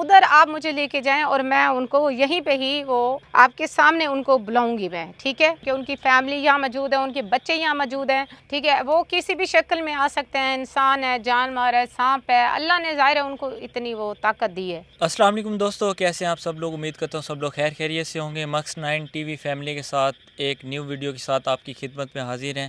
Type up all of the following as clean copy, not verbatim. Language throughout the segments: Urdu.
ادھر آپ مجھے لے کے جائیں اور میں ان کو یہیں پہ ہی وہ آپ کے سامنے ان کو بلاؤں گی میں، ٹھیک ہے، کہ ان کی فیملی یہاں موجود ہے، ان کے بچے یہاں موجود ہیں، ٹھیک ہے، وہ کسی بھی شکل میں آ سکتے ہیں، انسان ہے، جانور ہے، سانپ ہے، اللہ نے ظاہر ہے ان کو اتنی وہ طاقت دی ہے۔ السلام علیکم دوستو، کیسے ہیں آپ سب لوگ؟ امید کرتا ہوں سب لوگ خیر خیریت سے ہوں گے۔ مکس 9 ٹی وی فیملی کے ساتھ ایک نیو ویڈیو کے ساتھ آپ کی خدمت میں حاضر ہیں۔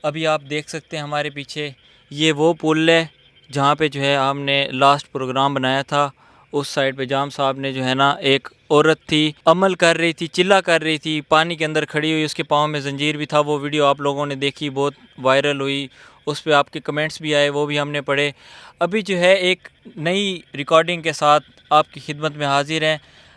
ابھی آپ دیکھ سکتے ہیں ہمارے پیچھے یہ وہ پل ہے جہاں پہ جو ہے ہم نے لاسٹ پروگرام بنایا تھا۔ اس سائڈ پہ جام صاحب نے جو ہے نا ایک عورت تھی، عمل کر رہی تھی، چلا کر رہی تھی، پانی کے اندر کھڑی ہوئی، اس کے پاؤں میں زنجیر بھی تھا۔ وہ ویڈیو آپ لوگوں نے دیکھی، بہت وائرل ہوئی، اس پہ آپ کے کمنٹس بھی آئے، وہ بھی ہم نے پڑھے۔ ابھی جو ہے ایک نئی ریکارڈنگ کے ساتھ آپ کی خدمت میں حاضر ہیں۔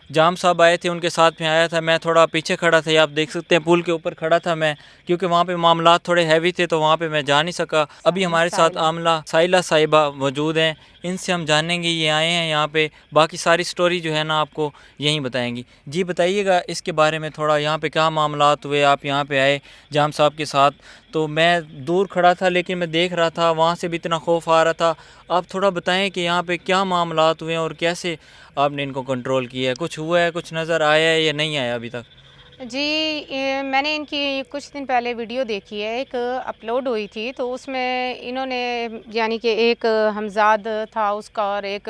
جام صاحب آئے تھے، ان کے ساتھ میں آیا تھا، میں تھوڑا پیچھے کھڑا تھا، آپ دیکھ سکتے ہیں پل کے اوپر کھڑا تھا میں، کیونکہ وہاں پہ معاملات تھوڑے ہیوی تھے تو وہاں پہ میں جا نہیں سکا۔ ابھی ہمارے ساتھ عاملہ سائلہ صاحبہ موجود ہیں، ان سے ہم جانیں گے، یہ آئے ہیں یہاں پہ، باقی ساری سٹوری جو ہے نا آپ کو یہیں بتائیں گی۔ جی بتائیے گا اس کے بارے میں تھوڑا، یہاں پہ کیا معاملات ہوئے، آپ یہاں پہ آئے جام صاحب کے ساتھ؟ تو میں دور کھڑا تھا لیکن میں دیکھ رہا تھا، وہاں سے بھی اتنا خوف آ رہا تھا۔ آپ تھوڑا بتائیں کہ یہاں پہ کیا معاملات ہوئے ہیں اور کیسے آپ نے ان کو کنٹرول کیا ہے؟ کچھ ہوا ہے، کچھ نظر آیا ہے یا نہیں آیا ابھی تک؟ جی میں نے ان کی کچھ دن پہلے ویڈیو دیکھی ہے، ایک اپلوڈ ہوئی تھی، تو اس میں انہوں نے یعنی کہ ایک ہمزاد تھا اس کا اور ایک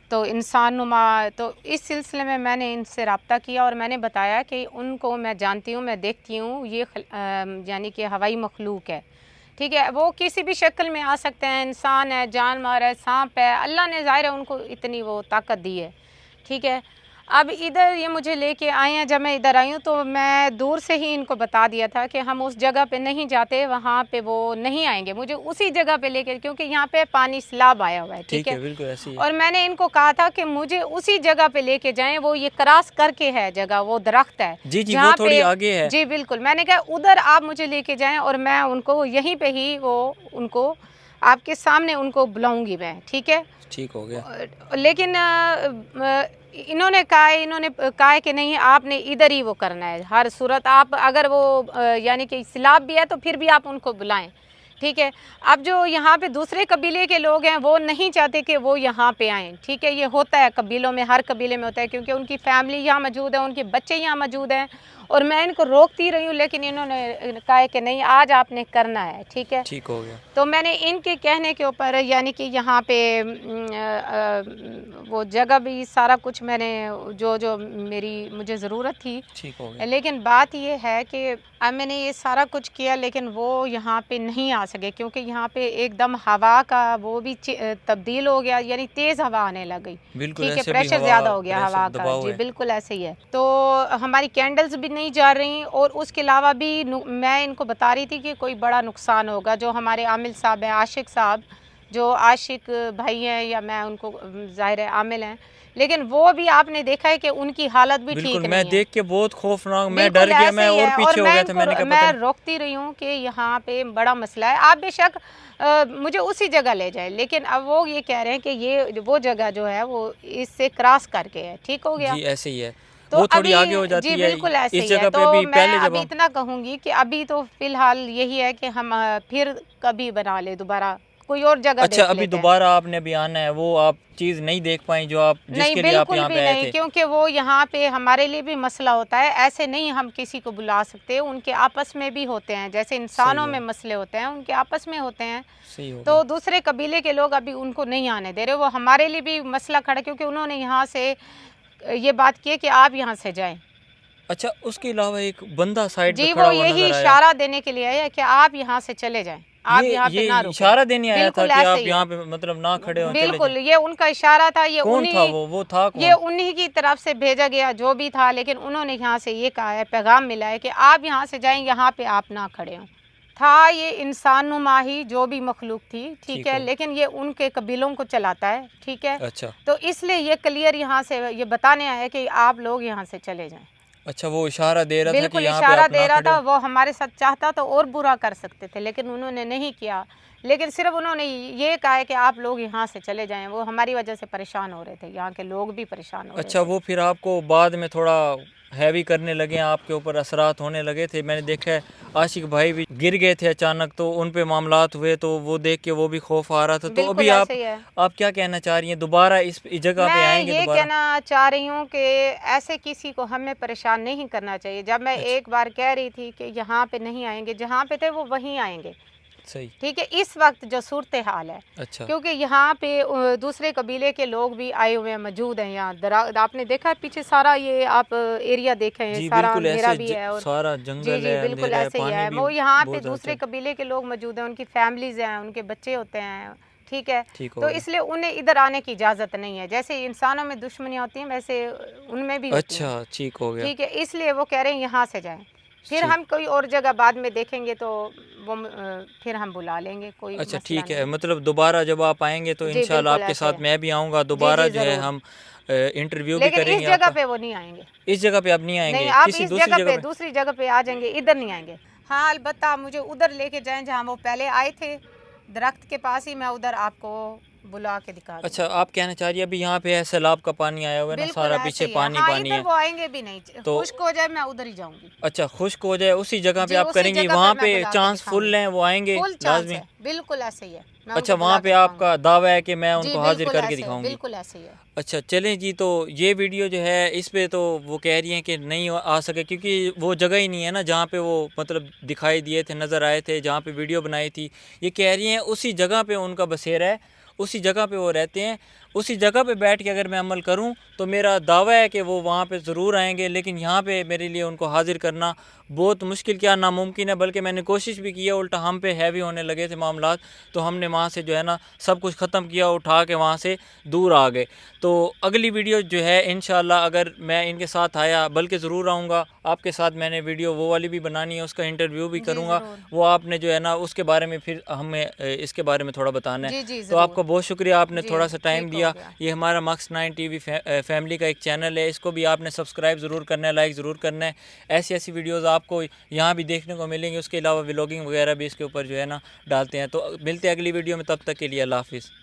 تو انسان نما، تو اس سلسلے میں نے ان سے رابطہ کیا اور میں نے بتایا کہ ان کو میں جانتی ہوں، میں دیکھتی ہوں، یہ یعنی کہ ہوائی مخلوق ہے، ٹھیک ہے، وہ کسی بھی شکل میں آ سکتے ہیں، انسان ہے، جانور ہے، سانپ ہے، اللہ نے ظاہر ہے ان کو اتنی وہ طاقت دی ہے، ٹھیک ہے۔ اب ادھر یہ مجھے لے کے آئے ہیں، جب میں ادھر آئی ہوں تو میں دور سے ہی ان کو بتا دیا تھا کہ ہم اس جگہ پہ نہیں جاتے، وہاں پہ وہ نہیں آئیں گے، مجھے اسی جگہ پہ لے کے، کیونکہ یہاں پہ پانی سیلاب آیا ہوا ہے، ٹھیک ہے، بالکل ایسی ہے۔ اور میں نے ان کو کہا تھا کہ مجھے اسی جگہ پہ لے کے جائیں، وہ یہ کراس کر کے ہے جگہ، وہ درخت ہے جی وہ جہاں تھوڑی پہ، آگے ہے۔ جی بالکل، میں نے کہا ادھر آپ مجھے لے کے جائیں اور میں ان کو یہیں پہ ہی وہ ان کو آپ کے سامنے ان کو بلاؤں گی میں، ٹھیک ہے، ٹھیک ہو گیا۔ لیکن انہوں نے کہا کہ نہیں، آپ نے ادھر ہی وہ کرنا ہے، ہر صورت آپ اگر وہ یعنی کہ سیلاب بھی ہے تو پھر بھی آپ ان کو بلائیں، ٹھیک ہے۔ اب جو یہاں پہ دوسرے قبیلے کے لوگ ہیں وہ نہیں چاہتے کہ وہ یہاں پہ آئیں، ٹھیک ہے، یہ ہوتا ہے قبیلوں میں، ہر قبیلے میں ہوتا ہے، کیونکہ ان کی فیملی یہاں موجود ہے، ان کے بچے یہاں موجود ہیں، اور میں ان کو روکتی رہی ہوں، لیکن انہوں نے کہا کہ نہیں، آج آپ نے کرنا ہے، ٹھیک ہے۔ ٹھیک ہو گیا۔ تو میں نے ان کے کہنے کے اوپر یعنی کہ یہاں پہ وہ جگہ بھی سارا کچھ میں نے جو مجھے ضرورت تھی، ٹھیک ہو گیا۔ لیکن بات یہ ہے کہ اب میں نے یہ سارا کچھ کیا لیکن وہ یہاں پہ نہیں آ سکے، کیونکہ یہاں پہ ایک دم ہوا کا وہ بھی تبدیل ہو گیا، یعنی تیز ہوا آنے لگ گئی، ٹھیک ہے، پریشر زیادہ ہو گیا ہوا کا، جی بالکل ایسے ہی ہے۔ تو ہماری کینڈلز بھی نہیں جا رہی، اور اس کے علاوہ بھی میں ان کو بتا رہی تھی کہ کوئی بڑا نقصان ہوگا، جو ہمارے عامل صاحب ہیں، عاشق صاحب، جو عاشق بھائی ہیں، یا میں ان کو ظاہر ہے عامل ہیں، لیکن وہ بھی آپ نے دیکھا ہے کہ ان کی حالت بھی ٹھیک نہیں ہے۔ میں دیکھ کے بہت خوفناک، میں ڈر گیا، میں اور پیچھے ہو گیا تھا، میں روکتی رہی ہوں کہ یہاں پہ بڑا مسئلہ ہے، آپ بے شک مجھے اسی جگہ لے جائیں، لیکن اب وہ یہ کہہ رہے ہیں کہ یہ وہ جگہ جو ہے وہ اس سے کراس کر کے ہے، ٹھیک ہو گیا۔ جی ایسے ہی ہے، تو وہ تھوڑی ابھی آگے ہو جاتی ہے، جی بالکل ایسے ہی ہے، تو میں ابھی اتنا کہوں گی کہ ابھی تو فی الحال یہی ہے کہ ہم پھر کبھی بنا لے دوبارہ کوئی اور جگہ دیکھ لیتے ہیں۔ اچھا، ابھی دوبارہ آپ نے بھی آنا ہے، وہ آپ چیز نہیں دیکھ پائیں جو آپ جس کے لیے آپ یہاں پہ آئے تھے؟ کیونکہ وہ یہاں پہ ہمارے لیے بھی مسئلہ ہوتا ہے، ایسے نہیں ہم کسی کو بلا سکتے، ان کے آپس میں بھی ہوتے ہیں، جیسے انسانوں میں مسئلے ہوتے ہیں ان کے آپس میں ہوتے ہیں، تو دوسرے قبیلے کے لوگ ابھی ان کو نہیں آنے دے رہے، وہ ہمارے لیے بھی مسئلہ کھڑا، کیونکہ انہوں نے یہاں سے یہ بات کی کہ آپ یہاں سے جائیں۔ اچھا، اس کے علاوہ ایک بندہ سائڈ پہ جی کھڑا وہ ہوا یہی نظر آیا، اشارہ دینے کے لیے آیا کہ آپ یہاں سے چلے جائیں، آپ یہاں پہ نہ یہ رکیں، اشارہ دینے آیا تھا بالکل کہ ایسے آپ ہی یہاں ہے، پہ مطلب نہ کھڑے ہوں، چلے بالکل جائیں؟ یہ ان کا اشارہ تھا، کون تھا وہ تھا کون؟ یہ انہی کی طرف سے بھیجا گیا جو بھی تھا، لیکن انہوں نے یہاں سے یہ کہا ہے، پیغام ملا ہے کہ آپ یہاں سے جائیں، یہاں پہ آپ نہ کھڑے ہوں۔ تھا یہ انسان نما ہی جو بھی مخلوق تھی، ٹھیک ہے، لیکن یہ ان کے قبیلوں کو چلاتا ہے، ٹھیک ہے، اچھا تو اس لیے یہ کلیئر یہاں سے یہ بتانے آیا کہ آپ لوگ یہاں سے چلے جائیں۔ اچھا، وہ اشارہ دے رہا تھا کہ بالکل یہاں پہ اشارہ آپ نہ دے رہا کھڑے تھا، ہوں؟ وہ ہمارے ساتھ چاہتا تو اور برا کر سکتے تھے، لیکن انہوں نے نہیں کیا، لیکن صرف انہوں نے یہ کہا ہے کہ آپ لوگ یہاں سے چلے جائیں. وہ ہماری وجہ سے پریشان ہو رہے تھے, یہاں کے لوگ بھی پریشان ہو رہے اچھا تھے. وہ پھر آپ کو بعد میں تھوڑا ہیوی کرنے لگے ہیں, آپ کے اوپر اثرات ہونے لگے تھے. میں نے دیکھا ہے عاشق بھائی بھی گر گئے تھے اچانک, تو ان پہ معاملات ہوئے, تو وہ دیکھ کے وہ بھی خوف آ رہا تھا. تو بالکل ابھی ایسے ہی ہے. آپ کیا کہنا چاہ رہی ہیں, دوبارہ اس جگہ پہ میں آئیں گے یہ دوبارہ؟ کہنا چاہ رہی ہوں کہ ایسے کسی کو ہمیں پریشان نہیں کرنا چاہیے. جب میں ایک بار کہہ رہی تھی کہ یہاں پہ نہیں آئیں گے, جہاں پہ تھے وہ وہیں آئیں گے. صحیح. ٹھیک ہے, اس وقت جو صورتحال ہے, اچھا کیونکہ یہاں پہ دوسرے قبیلے کے لوگ بھی آئے ہوئے ہیں, موجود ہیں یہاں. آپ نے دیکھا پیچھے سارا یہ آپ ایریا دیکھیں ہیں, جی سارا بالکل اندھیرا ایسے بھی ہے. اور سارا جی جنگل جی ہے, بالکل اندھیرا ہے, ایسے ہی پانی ہے. بھی وہ یہاں پہ بہت زیادہ دوسرے قبیلے کے لوگ موجود ہیں, ان کی فیملیز ہیں, ان کے بچے ہوتے ہیں. ٹھیک ہے, ٹھیک تو ہو گیا. اس لیے انہیں ادھر آنے کی اجازت نہیں ہے. جیسے انسانوں میں دشمنیاں ہوتی ہیں ویسے ان میں بھی ہوتی ہیں. اچھا ٹھیک ہو گیا. ٹھیک ہے, اس لیے وہ کہہ رہے ہیں یہاں سے جائیں. پھر ٹھیک. ہم کوئی اور جگہ بعد میں دیکھیں گے تو وہ پھر ہم بلا لیں گے, کوئی اچھا مسئلہ ٹھیک ہے, نہیں. مطلب دوبارہ جب آپ آئیں گے تو جی انشاءاللہ بالکل آپ کے ایسے ساتھ ہے. میں بھی آؤں گا, جی دوبارہ جی جو ہے ضرور. ہم انٹرویو بھی لیکن کریں اس گے آپ جگہ کا. پہ وہ نہیں آئیں گے. اس جگہ پہ آپ نہیں آئیں نہیں, گے, آپ کسی اس دوسری جگہ جگہ پہ پہ؟ دوسری جگہ پہ آ جائیں گے, ادھر نہیں آئیں گے. ہاں البتہ مجھے ادھر لے کے جائیں جہاں وہ پہلے آئے تھے, درخت کے پاس ہی. میں ادھر آپ کو بلا کے دکھا دوں. اچھا آپ کہنا چاہ رہی ہیں ابھی یہاں پہ ہے سیلاب کا پانی آیا ہوا ہے نا, بالکل سارا ایسے پیچھے ہی ہے. پانی ہاں پانی ادھر ہے, وہ آئیں گے بھی نہیں, تو خشک ہو جائے میں ادھر ہی جاؤں گی. اچھا خشک ہو جائے اسی جگہ پہ جی آپ اسی کریں گی, جگہ وہاں میں پہ بلا کے چانس دکھاؤں فل گی. ہیں, وہ آئیں گے فل چانس لازمی؟ ہے, بالکل ایسے ہی ہے. میں ان اچھا کو وہاں بلا کے پہ آپ دکھاؤں کا گی. دعویٰ ہے کہ میں ان جی کو حاضر بالکل کر کے ایسے ہے, دکھاؤں گی. بالکل ایسے ہی ہے. اچھا چلیں جی, تو یہ ویڈیو جو ہے اس پہ تو وہ کہہ رہی ہیں کہ نہیں آ سکے, کیونکہ وہ جگہ ہی نہیں ہے نا جہاں پہ وہ مطلب دکھائی دیے تھے, نظر آئے تھے, جہاں پہ ویڈیو بنائی تھی. یہ کہہ رہی ہیں اسی جگہ پہ ان کا بسیرا ہے, اسی جگہ پہ وہ رہتے ہیں. اسی جگہ پہ بیٹھ کے اگر میں عمل کروں تو میرا دعویٰ ہے کہ وہ وہاں پہ ضرور آئیں گے, لیکن یہاں پہ میرے لیے ان کو حاضر کرنا بہت مشکل, کیا ناممکن ہے. بلکہ میں نے کوشش بھی کی ہے, الٹا ہم پہ ہیوی ہونے لگے تھے معاملات, تو ہم نے وہاں سے جو ہے نا سب کچھ ختم کیا, اٹھا کے وہاں سے دور آ گئے. تو اگلی ویڈیو جو ہے انشاءاللہ اگر میں ان کے ساتھ آیا, بلکہ ضرور آؤں گا آپ کے ساتھ. میں نے ویڈیو وہ والی بھی بنانی ہے, اس کا انٹرویو بھی جی کروں گا. ضرور. وہ آپ نے جو ہے نا اس کے بارے میں پھر ہمیں اس کے بارے میں تھوڑا بتانا ہے. جی جی تو آپ ضرور. کا بہت شکریہ, آپ نے جی تھوڑا سا ٹائم ٹھیک ہو دیا. گیا. یہ ہمارا مکس 9 ٹی وی فیملی کا ایک چینل ہے, اس کو بھی آپ نے سبسکرائب ضرور کرنا ہے, لائک ضرور کرنا ہے. ایسی ویڈیوز آپ کو یہاں بھی دیکھنے کو ملیں گی. اس کے علاوہ ولاگنگ وغیرہ بھی اس کے اوپر جو ہے نا ڈالتے ہیں. تو ملتے ہیں اگلی ویڈیو میں, تب تک کے لیے اللہ حافظ.